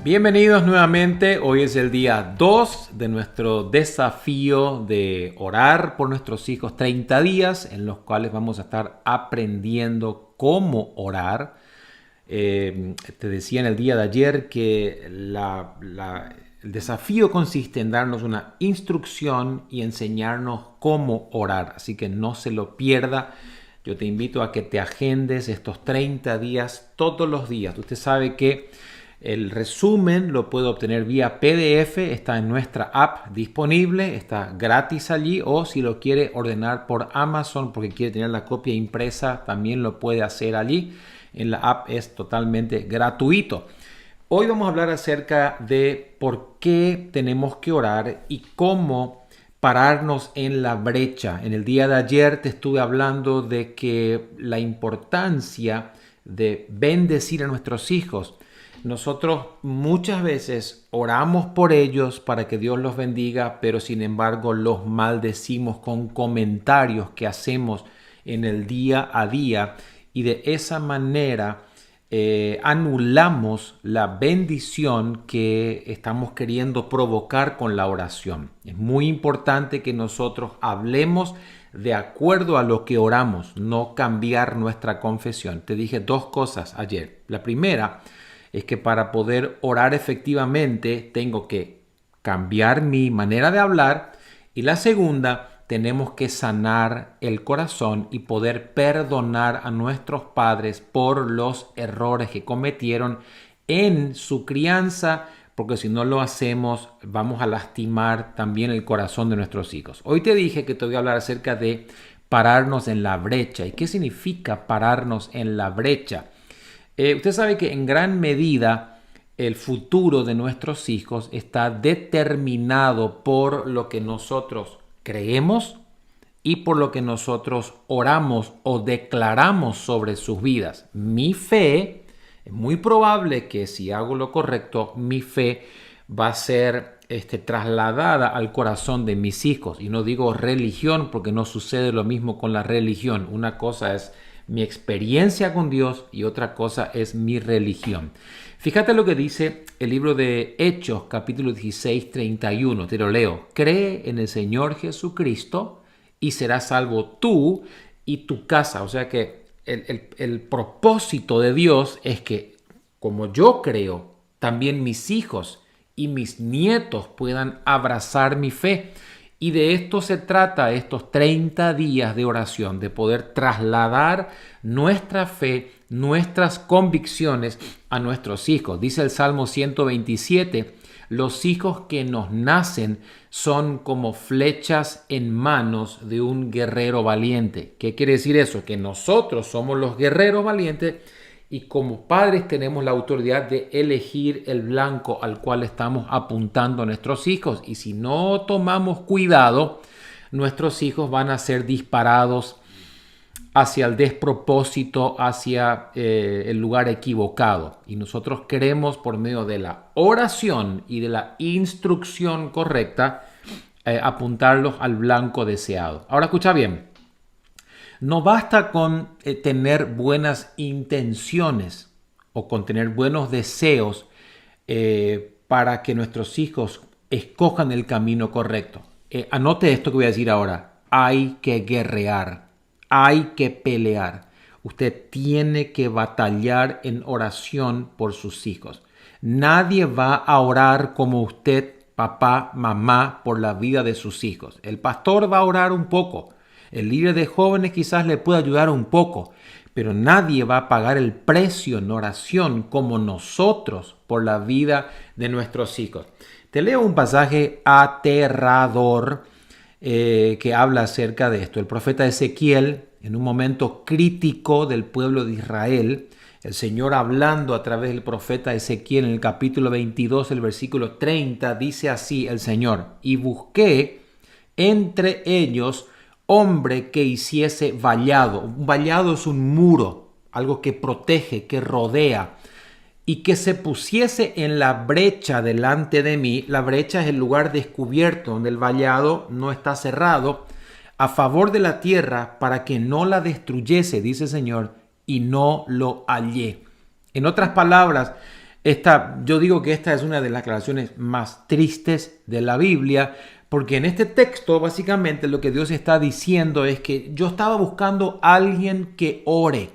Bienvenidos nuevamente. Hoy es el día 2 de nuestro desafío de orar por nuestros hijos, 30 días en los cuales vamos a estar aprendiendo cómo orar. Te decía en el día de ayer que el desafío consiste en darnos una instrucción y enseñarnos cómo orar, así que no se lo pierda. Yo te invito a que te agendes estos 30 días todos los días. Usted sabe que el resumen lo puede obtener vía PDF, está en nuestra app disponible, está gratis allí, o si lo quiere ordenar por Amazon porque quiere tener la copia impresa, también lo puede hacer allí. En la app es totalmente gratuito. Hoy vamos a hablar acerca de por qué tenemos que orar y cómo pararnos en la brecha. En el día de ayer te estuve hablando de que la importancia de bendecir a nuestros hijos. Nosotros muchas veces oramos por ellos para que Dios los bendiga, pero sin embargo los maldecimos con comentarios que hacemos en el día a día, y de esa manera anulamos la bendición que estamos queriendo provocar con la oración. Es muy importante que nosotros hablemos de acuerdo a lo que oramos, no cambiar nuestra confesión. Te dije dos cosas ayer. La primera es que para poder orar efectivamente tengo que cambiar mi manera de hablar, y la segunda, tenemos que sanar el corazón y poder perdonar a nuestros padres por los errores que cometieron en su crianza, porque si no lo hacemos vamos a lastimar también el corazón de nuestros hijos. Hoy te dije que te voy a hablar acerca de pararnos en la brecha. ¿Y qué significa pararnos en la brecha? Usted sabe que en gran medida el futuro de nuestros hijos está determinado por lo que nosotros creemos y por lo que nosotros oramos o declaramos sobre sus vidas. Mi fe, es muy probable que si hago lo correcto, mi fe va a ser trasladada al corazón de mis hijos. Y no digo religión porque no sucede lo mismo con la religión. Una cosa es mi experiencia con Dios y otra cosa es mi religión. Fíjate lo que dice el libro de Hechos, capítulo 16, 31. Te lo leo. Cree en el Señor Jesucristo y serás salvo tú y tu casa. O sea que el propósito de Dios es que, como yo creo, también mis hijos y mis nietos puedan abrazar mi fe. Y de esto se trata estos 30 días de oración, de poder trasladar nuestra fe, nuestras convicciones a nuestros hijos. Dice el Salmo 127, los hijos que nos nacen son como flechas en manos de un guerrero valiente. ¿Qué quiere decir eso? Que nosotros somos los guerreros valientes y como padres tenemos la autoridad de elegir el blanco al cual estamos apuntando a nuestros hijos. Y si no tomamos cuidado, nuestros hijos van a ser disparados hacia el despropósito, hacia el lugar equivocado. Y nosotros queremos, por medio de la oración y de la instrucción correcta, apuntarlos al blanco deseado. Ahora escucha bien. No basta con tener buenas intenciones o con tener buenos deseos para que nuestros hijos escojan el camino correcto. Anote esto que voy a decir ahora. Hay que guerrear, hay que pelear. Usted tiene que batallar en oración por sus hijos. Nadie va a orar como usted, papá, mamá, por la vida de sus hijos. El pastor va a orar un poco. El líder de jóvenes quizás le pueda ayudar un poco, pero nadie va a pagar el precio en oración como nosotros por la vida de nuestros hijos. Te leo un pasaje aterrador que habla acerca de esto. El profeta Ezequiel, en un momento crítico del pueblo de Israel, el Señor hablando a través del profeta Ezequiel en el capítulo 22, el versículo 30, dice así el Señor: y busqué entre ellos hombre que hiciese vallado. Un vallado es un muro, algo que protege, que rodea, y que se pusiese en la brecha delante de mí. La brecha es el lugar descubierto donde el vallado no está cerrado, a favor de la tierra para que no la destruyese, dice el Señor, y no lo hallé. En otras palabras, Yo digo que esta es una de las declaraciones más tristes de la Biblia, porque en este texto básicamente lo que Dios está diciendo es que yo estaba buscando a alguien que ore,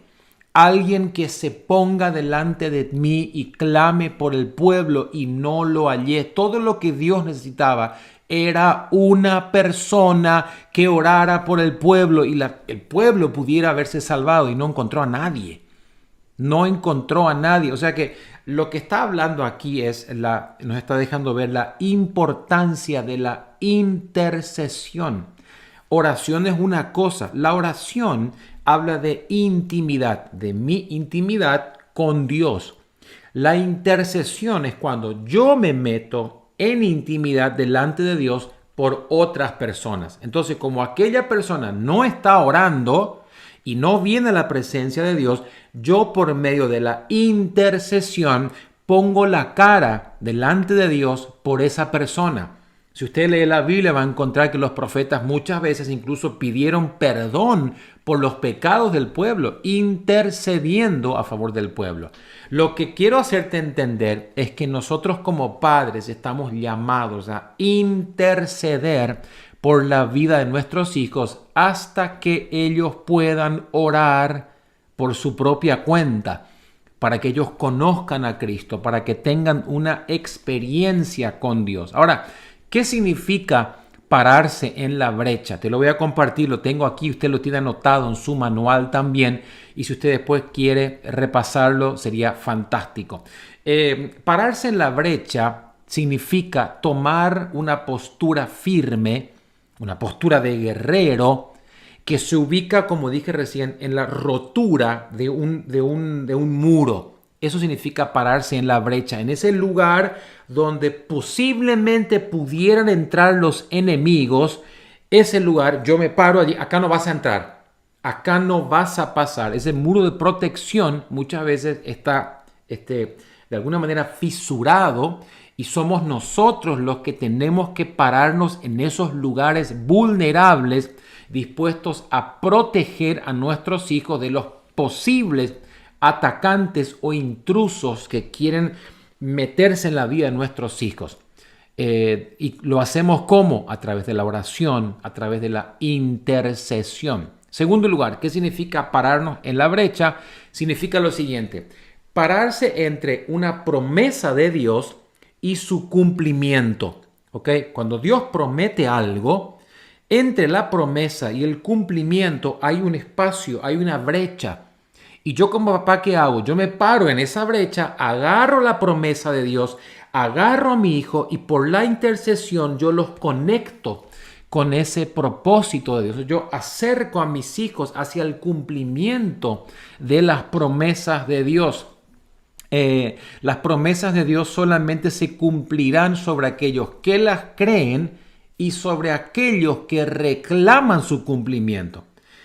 alguien que se ponga delante de mí y clame por el pueblo, y no lo hallé. Todo lo que Dios necesitaba era una persona que orara por el pueblo y el pueblo pudiera haberse salvado, y no encontró a nadie. No encontró a nadie. O sea que lo que está hablando aquí nos está dejando ver la importancia de la intercesión. Oración es una cosa. La oración habla de intimidad, de mi intimidad con Dios. La intercesión es cuando yo me meto en intimidad delante de Dios por otras personas. Entonces, como aquella persona no está orando y no viene a la presencia de Dios, yo por medio de la intercesión pongo la cara delante de Dios por esa persona. Si usted lee la Biblia, va a encontrar que los profetas muchas veces incluso pidieron perdón por los pecados del pueblo, intercediendo a favor del pueblo. Lo que quiero hacerte entender es que nosotros como padres estamos llamados a interceder por la vida de nuestros hijos hasta que ellos puedan orar por su propia cuenta, para que ellos conozcan a Cristo, para que tengan una experiencia con Dios. Ahora, ¿qué significa pararse en la brecha? Te lo voy a compartir, lo tengo aquí, usted lo tiene anotado en su manual también, y si usted después quiere repasarlo, sería fantástico. Pararse en la brecha significa tomar una postura firme, una postura de guerrero, que se ubica, como dije recién, en la rotura de un muro. Eso significa pararse en la brecha, en ese lugar donde posiblemente pudieran entrar los enemigos. Ese lugar, yo me paro allí, acá no vas a entrar, acá no vas a pasar. Ese muro de protección muchas veces está de alguna manera fisurado, y somos nosotros los que tenemos que pararnos en esos lugares vulnerables, dispuestos a proteger a nuestros hijos de los posibles atacantes o intrusos que quieren meterse en la vida de nuestros hijos. Y lo hacemos ¿cómo? A través de la oración, a través de la intercesión. Segundo lugar, ¿qué significa pararnos en la brecha? Significa lo siguiente: pararse entre una promesa de Dios y su cumplimiento. ¿Ok? Cuando Dios promete algo, entre la promesa y el cumplimiento hay un espacio, hay una brecha. Y yo como papá, ¿qué hago? Yo me paro en esa brecha, agarro la promesa de Dios, agarro a mi hijo, y por la intercesión yo los conecto con ese propósito de Dios. Yo acerco a mis hijos hacia el cumplimiento de las promesas de Dios. Las promesas de Dios solamente se cumplirán sobre aquellos que las creen y sobre aquellos que reclaman su cumplimiento.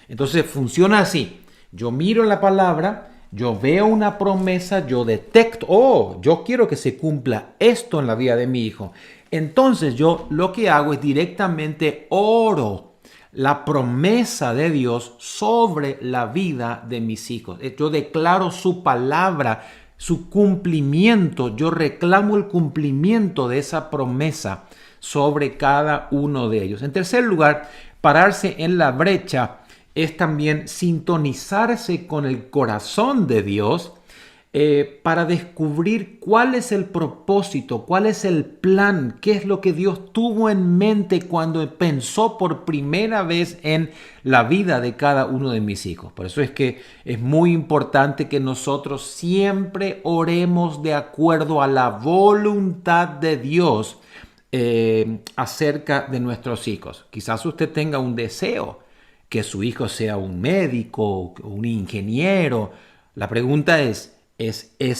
Entonces funciona así. Yo miro la palabra, yo veo una promesa, yo detecto, yo quiero que se cumpla esto en la vida de mi hijo. Entonces yo lo que hago es directamente oro la promesa de Dios sobre la vida de mis hijos. Yo declaro su palabra, su cumplimiento. Yo reclamo el cumplimiento de esa promesa sobre cada uno de ellos. En tercer lugar, pararse en la brecha es también sintonizarse con el corazón de Dios para descubrir cuál es el propósito, cuál es el plan, qué es lo que Dios tuvo en mente cuando pensó por primera vez en la vida de cada uno de mis hijos. Por eso es que es muy importante que nosotros siempre oremos de acuerdo a la voluntad de Dios acerca de nuestros hijos. Quizás usted tenga un deseo que su hijo sea un médico, un ingeniero. La pregunta ¿es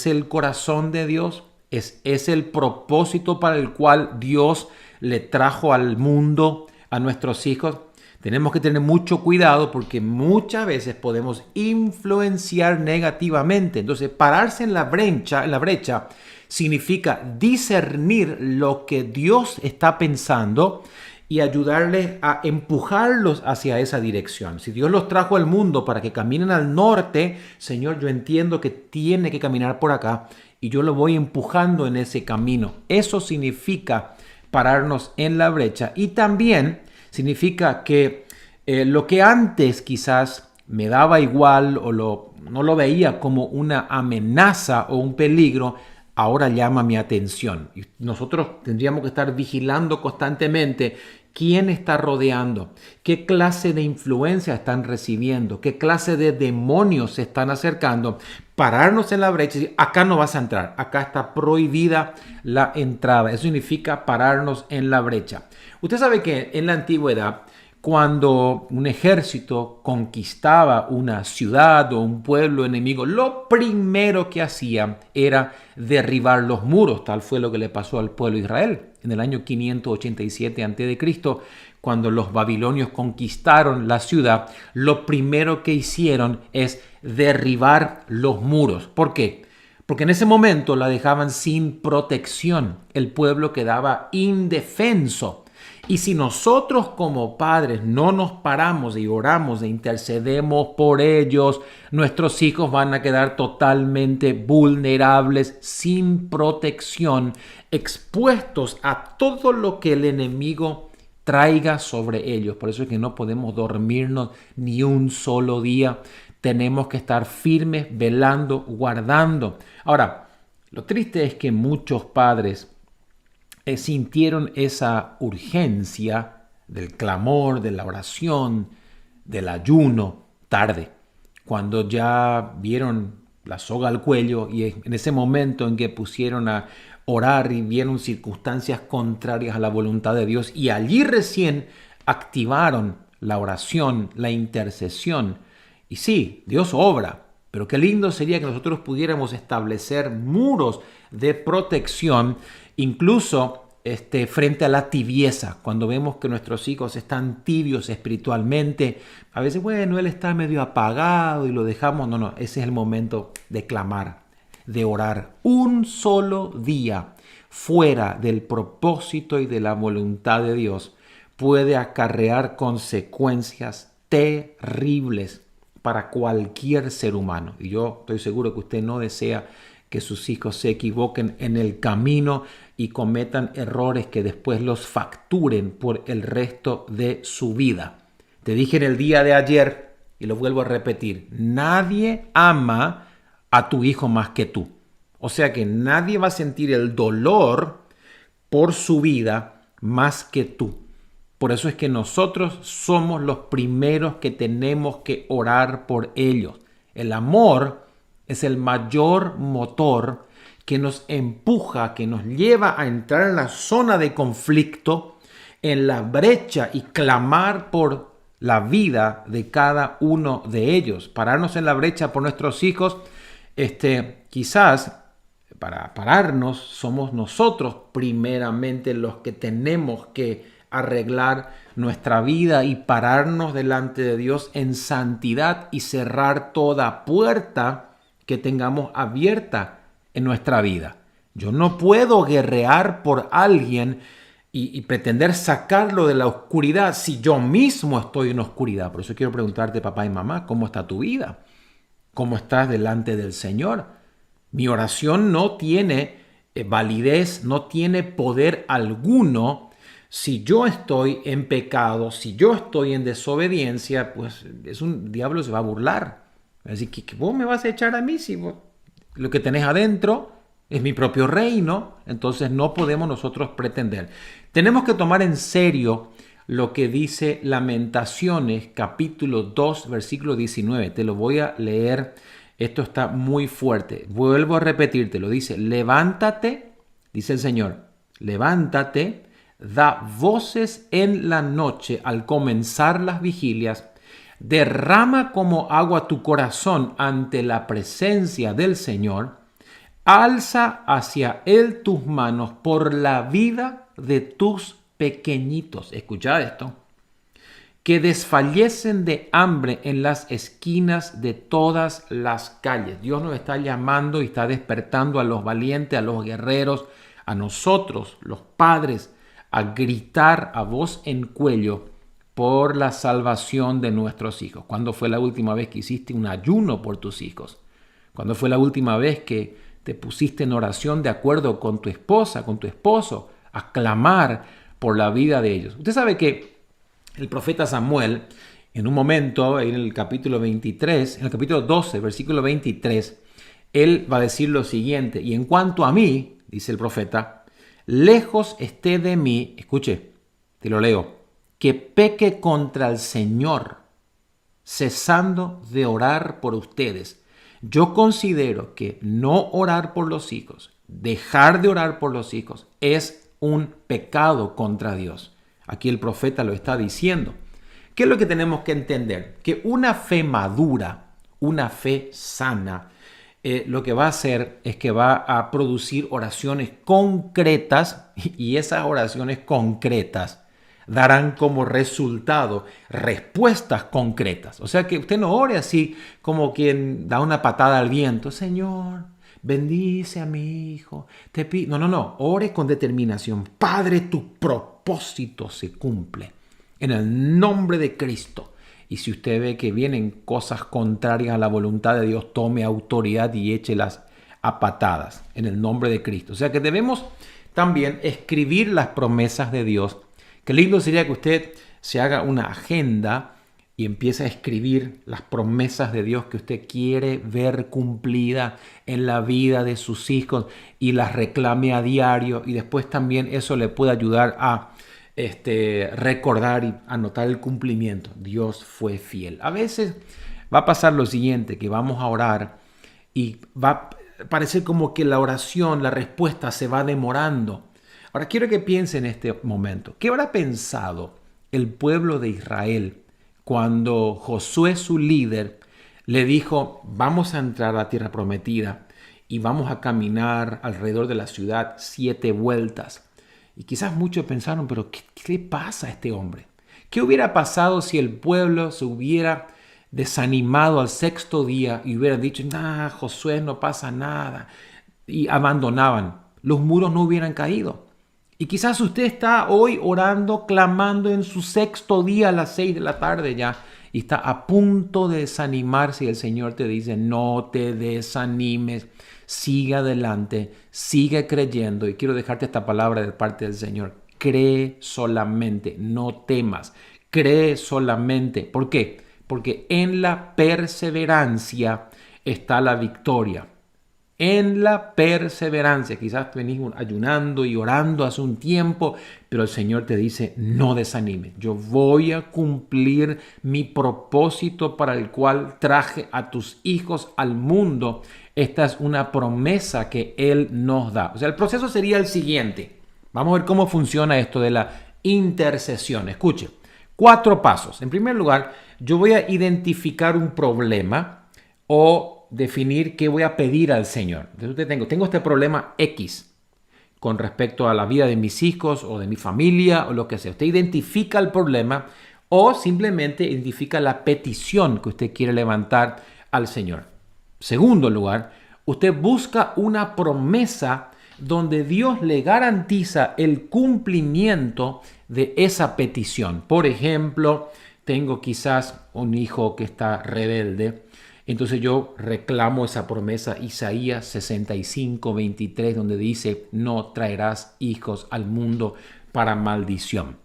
el corazón de Dios? ¿Es el propósito para el cual Dios le trajo al mundo a nuestros hijos? Tenemos que tener mucho cuidado porque muchas veces podemos influenciar negativamente. Entonces, pararse en la brecha significa discernir lo que Dios está pensando y ayudarles a empujarlos hacia esa dirección. Si Dios los trajo al mundo para que caminen al norte, Señor, yo entiendo que tiene que caminar por acá, y yo lo voy empujando en ese camino. Eso significa pararnos en la brecha, y también significa que lo que antes quizás me daba igual o no lo veía como una amenaza o un peligro, ahora llama mi atención. Y nosotros tendríamos que estar vigilando constantemente quién está rodeando, qué clase de influencia están recibiendo, qué clase de demonios se están acercando. Pararnos en la brecha y decir, acá no vas a entrar, acá está prohibida la entrada. Eso significa pararnos en la brecha. Usted sabe que en la antigüedad, cuando un ejército conquistaba una ciudad o un pueblo enemigo, lo primero que hacía era derribar los muros. Tal fue lo que le pasó al pueblo de Israel en el año 587 a.C., cuando los babilonios conquistaron la ciudad. Lo primero que hicieron es derribar los muros. ¿Por qué? Porque en ese momento la dejaban sin protección. El pueblo quedaba indefenso. Y si nosotros como padres no nos paramos y oramos e intercedemos por ellos, nuestros hijos van a quedar totalmente vulnerables, sin protección, expuestos a todo lo que el enemigo traiga sobre ellos. Por eso es que no podemos dormirnos ni un solo día. Tenemos que estar firmes, velando, guardando. Ahora, lo triste es que muchos padres sintieron esa urgencia del clamor, de la oración, del ayuno, tarde, cuando ya vieron la soga al cuello, y en ese momento en que pusieron a orar y vieron circunstancias contrarias a la voluntad de Dios, y allí recién activaron la oración, la intercesión. Y sí, Dios obra, pero qué lindo sería que nosotros pudiéramos establecer muros de protección, incluso frente a la tibieza. Cuando vemos que nuestros hijos están tibios espiritualmente, a veces, bueno, él está medio apagado y lo dejamos. No, ese es el momento de clamar, de orar. Un solo día fuera del propósito y de la voluntad de Dios puede acarrear consecuencias terribles para cualquier ser humano. Y yo estoy seguro que usted no desea que sus hijos se equivoquen en el camino y cometan errores que después los facturen por el resto de su vida. Te dije en el día de ayer, y lo vuelvo a repetir, nadie ama a tu hijo más que tú. O sea que nadie va a sentir el dolor por su vida más que tú. Por eso es que nosotros somos los primeros que tenemos que orar por ellos. El amor es el mayor motor que nos empuja, que nos lleva a entrar en la zona de conflicto, en la brecha, y clamar por la vida de cada uno de ellos. Pararnos en la brecha por nuestros hijos, quizás para pararnos somos nosotros primeramente los que tenemos que arreglar nuestra vida y pararnos delante de Dios en santidad y cerrar toda puerta que tengamos abierta en nuestra vida. Yo no puedo guerrear por alguien y pretender sacarlo de la oscuridad si yo mismo estoy en oscuridad. Por eso quiero preguntarte, papá y mamá, ¿cómo está tu vida? ¿Cómo estás delante del Señor? Mi oración no tiene validez, no tiene poder alguno si yo estoy en pecado, si yo estoy en desobediencia. Pues diablo se va a burlar. Así que vos me vas a echar a mí si vos, lo que tenés adentro es mi propio reino. Entonces no podemos nosotros pretender. Tenemos que tomar en serio lo que dice Lamentaciones capítulo 2 versículo 19. Te lo voy a leer. Esto está muy fuerte. Vuelvo a repetírtelo. Dice, levántate, dice el Señor, levántate, da voces en la noche al comenzar las vigilias, derrama como agua tu corazón ante la presencia del Señor, alza hacia Él tus manos por la vida de tus pequeñitos. Escucha esto. Que desfallecen de hambre en las esquinas de todas las calles. Dios nos está llamando y está despertando a los valientes, a los guerreros, a nosotros, los padres, a gritar a voz en cuello por la salvación de nuestros hijos. ¿Cuándo fue la última vez que hiciste un ayuno por tus hijos? ¿Cuándo fue la última vez que te pusiste en oración de acuerdo con tu esposa, con tu esposo, a clamar por la vida de ellos. Usted sabe que el profeta Samuel, en un momento, en el capítulo 23, en el capítulo 12, versículo 23, él va a decir lo siguiente: y en cuanto a mí, dice el profeta, lejos esté de mí, escuche, te lo leo, que peque contra el Señor, cesando de orar por ustedes. Yo considero que no orar por los hijos, dejar de orar por los hijos, es un pecado contra Dios. Aquí el profeta lo está diciendo. ¿Qué es lo que tenemos que entender? Que una fe madura, una fe sana, lo que va a hacer es que va a producir oraciones concretas, y esas oraciones concretas darán como resultado respuestas concretas. O sea, que usted no ore así como quien da una patada al viento. Señor, bendice a mi hijo. Te pido. No. Ore con determinación. Padre, tu propósito se cumple en el nombre de Cristo. Y si usted ve que vienen cosas contrarias a la voluntad de Dios, tome autoridad y échelas a patadas en el nombre de Cristo. O sea que debemos también escribir las promesas de Dios. Qué lindo sería que usted se haga una agenda y empiece a escribir las promesas de Dios que usted quiere ver cumplida en la vida de sus hijos y las reclame a diario, y después también eso le puede ayudar a recordar y anotar el cumplimiento. Dios fue fiel. A veces va a pasar lo siguiente, que vamos a orar y va a parecer como que la oración, la respuesta se va demorando. Ahora quiero que piense en este momento. ¿Qué habrá pensado el pueblo de Israel cuando Josué, su líder, le dijo: vamos a entrar a la tierra prometida y vamos a caminar alrededor de la ciudad 7 vueltas? Y quizás muchos pensaron: pero ¿qué le pasa a este hombre? ¿Qué hubiera pasado si el pueblo se hubiera desanimado al 6º día y hubiera dicho: Josué, no pasa nada, y abandonaban? Los muros no hubieran caído. Y quizás usted está hoy orando, clamando en su 6º día a las 6 de la tarde ya, y está a punto de desanimarse, y el Señor te dice: no te desanimes, sigue adelante, sigue creyendo. Y quiero dejarte esta palabra de parte del Señor: cree solamente, no temas, cree solamente. ¿Por qué? Porque en la perseverancia está la victoria. En la perseverancia. Quizás venís ayunando y orando hace un tiempo, pero el Señor te dice: no desanimes. Yo voy a cumplir mi propósito para el cual traje a tus hijos al mundo. Esta es una promesa que Él nos da. O sea, el proceso sería el siguiente. Vamos a ver cómo funciona esto de la intercesión. Escuche, 4 pasos. En primer lugar, yo voy a identificar un problema o definir qué voy a pedir al Señor. Entonces tengo este problema X con respecto a la vida de mis hijos o de mi familia o lo que sea. Usted identifica el problema o simplemente identifica la petición que usted quiere levantar al Señor. Segundo lugar, usted busca una promesa donde Dios le garantiza el cumplimiento de esa petición. Por ejemplo, tengo quizás un hijo que está rebelde. Entonces yo reclamo esa promesa, Isaías 65, 23, donde dice: no traerás hijos al mundo para maldición.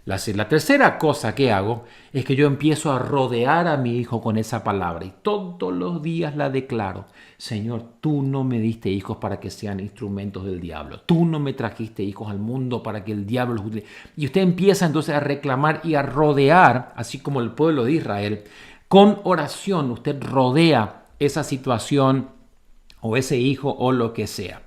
La tercera cosa que hago es que yo empiezo a rodear a mi hijo con esa palabra y todos los días la declaro: Señor, tú no me diste hijos para que sean instrumentos del diablo. Tú no me trajiste hijos al mundo para que el diablo los utilice. Y usted empieza entonces a reclamar y a rodear, así como el pueblo de Israel. Con oración usted rodea esa situación o ese hijo o lo que sea.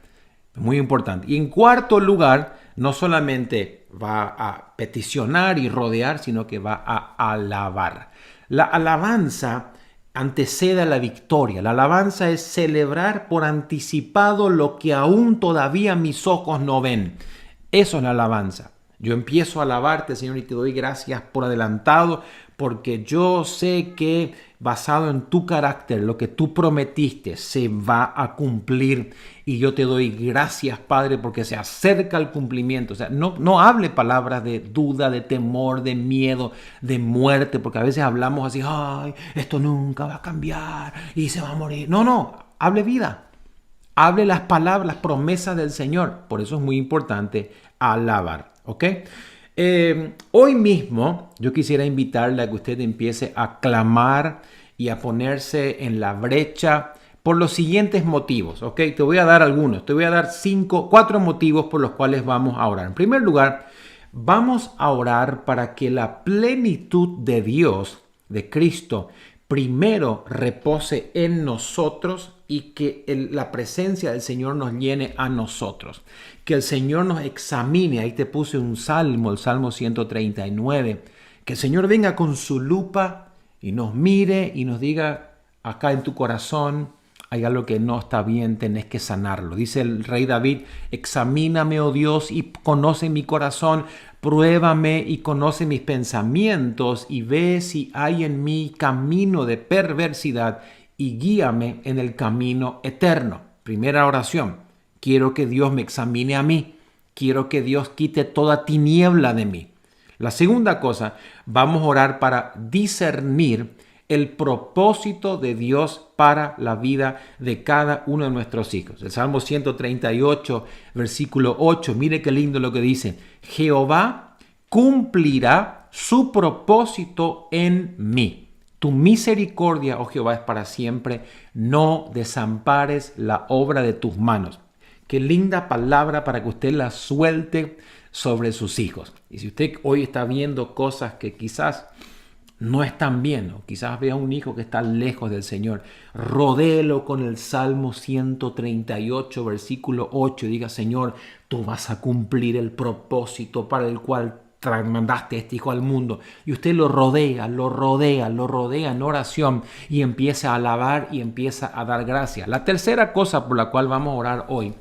Muy importante. Y en cuarto lugar, no solamente va a peticionar y rodear, sino que va a alabar. La alabanza antecede a la victoria. La alabanza es celebrar por anticipado lo que aún todavía mis ojos no ven. Eso es la alabanza. Yo empiezo a alabarte, Señor, y te doy gracias por adelantado, porque yo sé que basado en tu carácter, lo que tú prometiste se va a cumplir. Y yo te doy gracias, Padre, porque se acerca el cumplimiento. O sea, no hable palabras de duda, de temor, de miedo, de muerte, porque a veces hablamos así: ay, esto nunca va a cambiar y se va a morir. No, hable vida. Hable las palabras, las promesas del Señor. Por eso es muy importante alabar. ¿Ok? Hoy mismo yo quisiera invitarle a que usted empiece a clamar y a ponerse en la brecha por los siguientes motivos. ¿Ok? Te voy a dar algunos. Te voy a dar 4 motivos por los cuales vamos a orar. En primer lugar, vamos a orar para que la plenitud de Dios, de Cristo, primero repose en nosotros y que la presencia del Señor nos llene a nosotros. Que el Señor nos examine. Ahí te puse un salmo, el Salmo 139. Que el Señor venga con su lupa y nos mire y nos diga, acá en tu corazón hay algo que no está bien, tenés que sanarlo. Dice el rey David, examíname, oh Dios, y conoce mi corazón, pruébame y conoce mis pensamientos y ve si hay en mí camino de perversidad y guíame en el camino eterno. Primera oración, quiero que Dios me examine a mí, quiero que Dios quite toda tiniebla de mí. La segunda cosa, vamos a orar para discernir el propósito de Dios para la vida de cada uno de nuestros hijos. El Salmo 138, versículo 8, mire qué lindo lo que dice. Jehová cumplirá su propósito en mí. Tu misericordia, oh Jehová, es para siempre. No desampares la obra de tus manos. Qué linda palabra para que usted la suelte sobre sus hijos. Y si usted hoy está viendo cosas que quizás no están bien, o quizás vea un hijo que está lejos del Señor, rodéelo con el Salmo 138, versículo 8, y diga, Señor, tú vas a cumplir el propósito para el cual mandaste a este hijo al mundo. Y usted lo rodea en oración y empieza a alabar y empieza a dar gracias. La tercera cosa por la cual vamos a orar hoy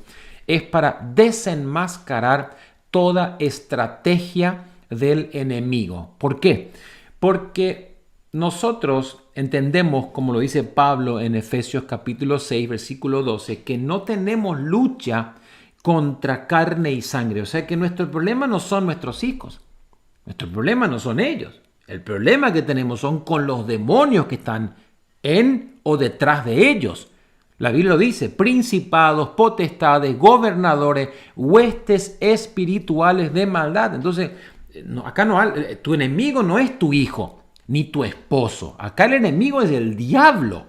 es para desenmascarar toda estrategia del enemigo. ¿Por qué? Porque nosotros entendemos, como lo dice Pablo en Efesios capítulo 6, versículo 12, que no tenemos lucha contra carne y sangre. O sea que nuestro problema no son nuestros hijos. Nuestro problema no son ellos. El problema que tenemos son con los demonios que están en o detrás de ellos. La Biblia lo dice, principados, potestades, gobernadores, huestes espirituales de maldad. Entonces, acá tu enemigo no es tu hijo ni tu esposo. Acá el enemigo es el diablo,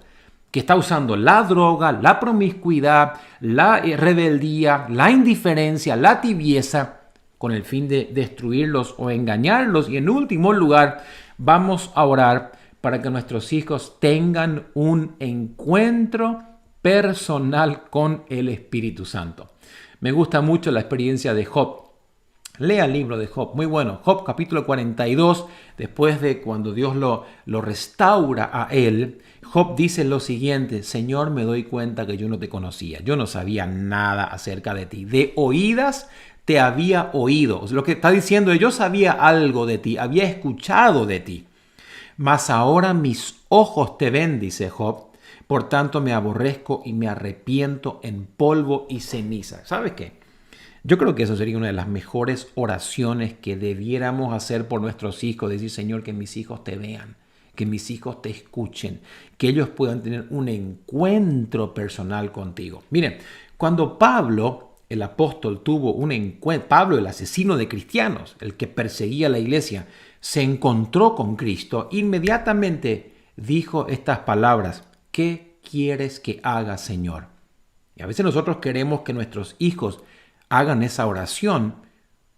que está usando la droga, la promiscuidad, la rebeldía, la indiferencia, la tibieza, con el fin de destruirlos o engañarlos. Y en último lugar, vamos a orar para que nuestros hijos tengan un encuentro personal con el Espíritu Santo. Me gusta mucho la experiencia de Job. Lea el libro de Job, muy bueno. Job capítulo 42, después de cuando Dios lo restaura a él, Job dice lo siguiente, Señor, me doy cuenta que yo no te conocía, yo no sabía nada acerca de ti, de oídas te había oído. Lo que está diciendo es, yo sabía algo de ti, había escuchado de ti, mas ahora mis ojos te ven, dice Job, por tanto me aborrezco y me arrepiento en polvo y ceniza. ¿Sabes qué? Yo creo que eso sería una de las mejores oraciones que debiéramos hacer por nuestros hijos. Decir, Señor, que mis hijos te vean, que mis hijos te escuchen, que ellos puedan tener un encuentro personal contigo. Miren, cuando Pablo, el apóstol, tuvo un encuentro, Pablo, el asesino de cristianos, el que perseguía a la iglesia, se encontró con Cristo, inmediatamente dijo estas palabras, ¿qué quieres que haga, Señor? Y a veces nosotros queremos que nuestros hijos hagan esa oración,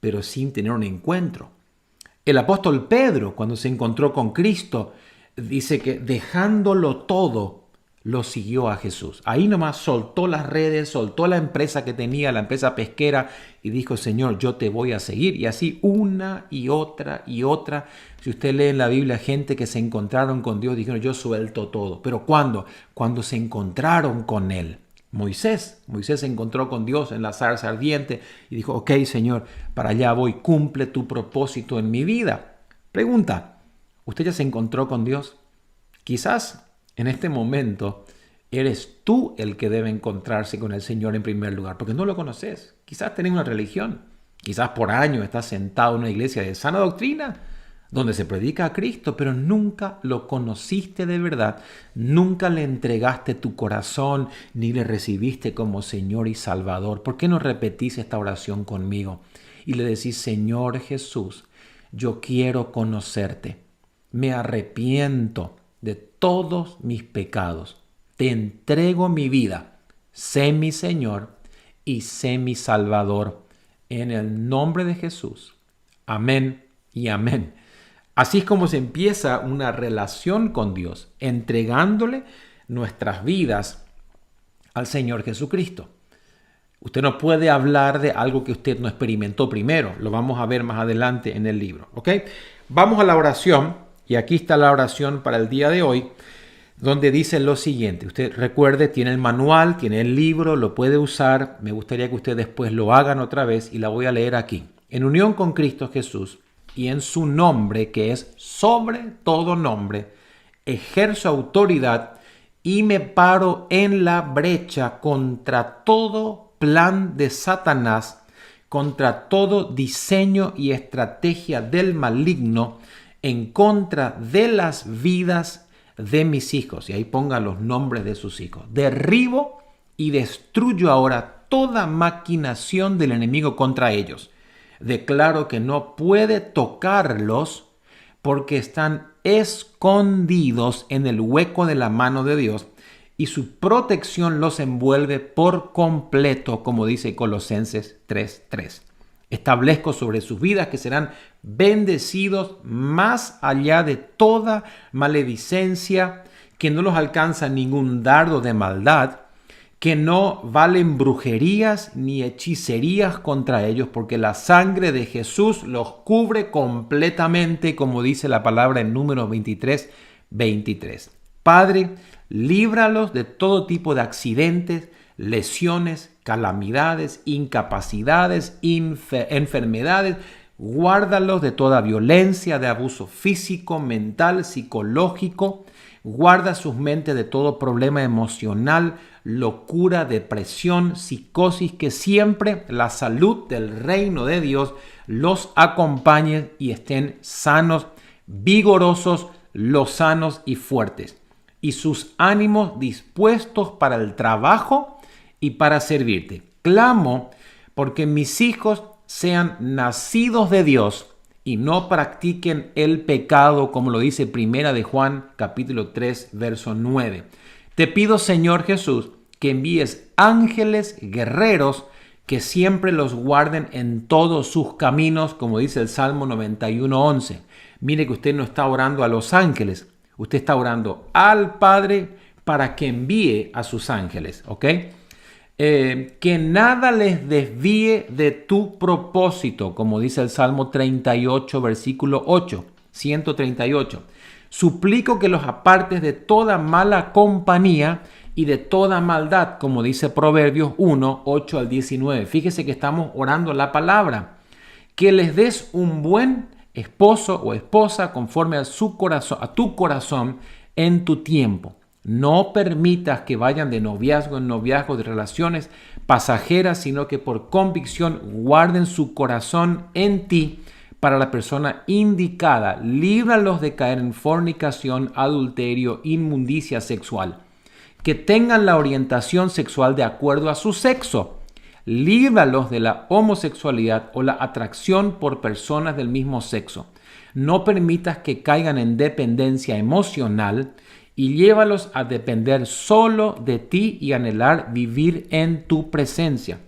pero sin tener un encuentro. El apóstol Pedro, cuando se encontró con Cristo, dice que dejándolo todo, lo siguió a Jesús. Ahí nomás soltó las redes, soltó la empresa que tenía, la empresa pesquera, y dijo, Señor, yo te voy a seguir. Y así una y otra y otra. Si usted lee en la Biblia gente que se encontraron con Dios, dijeron, yo suelto todo. ¿Pero cuándo? Cuando se encontraron con Él. Moisés se encontró con Dios en la zarza ardiente y dijo, ok, Señor, para allá voy, cumple tu propósito en mi vida. Pregunta, ¿usted ya se encontró con Dios? Quizás en este momento eres tú el que debe encontrarse con el Señor en primer lugar, porque no lo conoces. Quizás tenés una religión, quizás por años estás sentado en una iglesia de sana doctrina, donde se predica a Cristo, pero nunca lo conociste de verdad, nunca le entregaste tu corazón ni le recibiste como Señor y Salvador. ¿Por qué no repetís esta oración conmigo? Y le decís: Señor Jesús, yo quiero conocerte, me arrepiento de todos mis pecados, te entrego mi vida, sé mi Señor y sé mi Salvador, en el nombre de Jesús. Amén y amén. Así es como se empieza una relación con Dios, entregándole nuestras vidas al Señor Jesucristo. Usted no puede hablar de algo que usted no experimentó primero. Lo vamos a ver más adelante en el libro. ¿Ok? Vamos a la oración. Y aquí está la oración para el día de hoy, donde dice lo siguiente. Usted recuerde, tiene el manual, tiene el libro, lo puede usar. Me gustaría que ustedes después lo hagan otra vez y la voy a leer aquí. En unión con Cristo Jesús y en su nombre, que es sobre todo nombre, ejerzo autoridad y me paro en la brecha contra todo plan de Satanás, contra todo diseño y estrategia del maligno, en contra de las vidas de mis hijos. Y ahí pongan los nombres de sus hijos. Derribo y destruyo ahora toda maquinación del enemigo contra ellos. Declaro que no puede tocarlos porque están escondidos en el hueco de la mano de Dios y su protección los envuelve por completo, como dice Colosenses 3:3. Establezco sobre sus vidas que serán bendecidos más allá de toda maledicencia, que no los alcanza ningún dardo de maldad, que no valen brujerías ni hechicerías contra ellos, porque la sangre de Jesús los cubre completamente, como dice la palabra en Números 23:23. Padre, líbralos de todo tipo de accidentes, lesiones, calamidades, incapacidades, enfermedades. Guárdalos de toda violencia, de abuso físico, mental, psicológico. Guarda sus mentes de todo problema emocional, locura, depresión, psicosis, que siempre la salud del reino de Dios los acompañe y estén sanos, vigorosos, lozanos y fuertes, y sus ánimos dispuestos para el trabajo y para servirte. Clamo porque mis hijos sean nacidos de Dios y no practiquen el pecado, como lo dice Primera de Juan, capítulo 3, verso 9. Te pido, Señor Jesús, que envíes ángeles guerreros que siempre los guarden en todos sus caminos, como dice el Salmo 91:11. Mire que usted no está orando a los ángeles, usted está orando al Padre para que envíe a sus ángeles, ¿ok? Que nada les desvíe de tu propósito, como dice el Salmo 38, versículo 8, 138. Suplico que los apartes de toda mala compañía y de toda maldad, como dice Proverbios 1, 8 al 19. Fíjese que estamos orando la palabra. Que les des un buen esposo o esposa conforme a su corazón, a tu corazón en tu tiempo. No permitas que vayan de noviazgo en noviazgo, de relaciones pasajeras, sino que por convicción guarden su corazón en ti para la persona indicada. Líbralos de caer en fornicación, adulterio, inmundicia sexual. Que tengan la orientación sexual de acuerdo a su sexo. Líbralos de la homosexualidad o la atracción por personas del mismo sexo. No permitas que caigan en dependencia emocional y llévalos a depender solo de ti y anhelar vivir en tu presencia.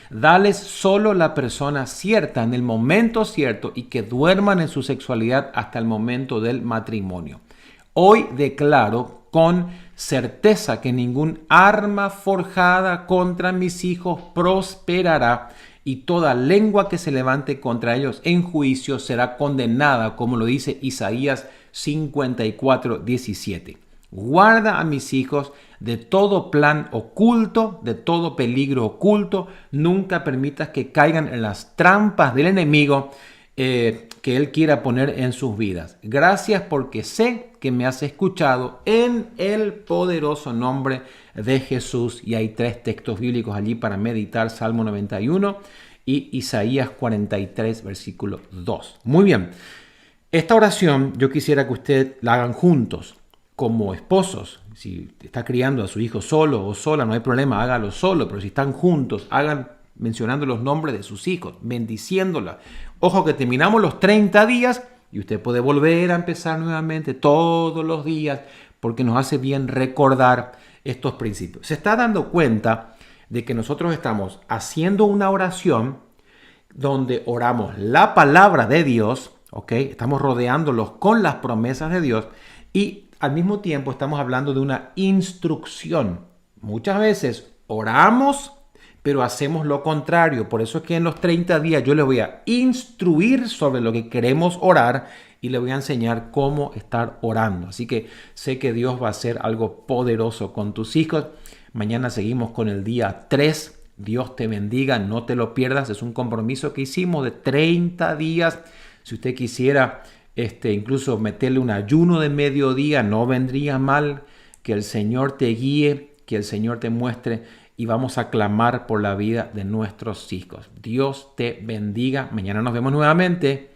Dales solo la persona cierta en el momento cierto y que duerman en su sexualidad hasta el momento del matrimonio. Hoy declaro con certeza que ningún arma forjada contra mis hijos prosperará y toda lengua que se levante contra ellos en juicio será condenada, como lo dice Isaías 54:17. Guarda a mis hijos de todo plan oculto, de todo peligro oculto. Nunca permitas que caigan en las trampas del enemigo que él quiera poner en sus vidas. Gracias porque sé que me has escuchado en el poderoso nombre de Jesús. Y hay 3 textos bíblicos allí para meditar: Salmo 91 y Isaías 43, versículo 2. Muy bien. Esta oración yo quisiera que usted la hagan juntos, como esposos. Si está criando a su hijo solo o sola, no hay problema, hágalo solo, pero si están juntos, hagan mencionando los nombres de sus hijos, bendiciéndola. Ojo que terminamos los 30 días y usted puede volver a empezar nuevamente todos los días porque nos hace bien recordar estos principios. Se está dando cuenta de que nosotros estamos haciendo una oración donde oramos la palabra de Dios, ¿ok? Estamos rodeándolos con las promesas de Dios y al mismo tiempo estamos hablando de una instrucción. Muchas veces oramos, pero hacemos lo contrario. Por eso es que en los 30 días yo les voy a instruir sobre lo que queremos orar y les voy a enseñar cómo estar orando. Así que sé que Dios va a hacer algo poderoso con tus hijos. Mañana seguimos con el día 3. Dios te bendiga, no te lo pierdas. Es un compromiso que hicimos de 30 días. Si usted quisiera incluso meterle un ayuno de mediodía, no vendría mal. Que el Señor te guíe, que el Señor te muestre y vamos a clamar por la vida de nuestros hijos. Dios te bendiga. Mañana nos vemos nuevamente.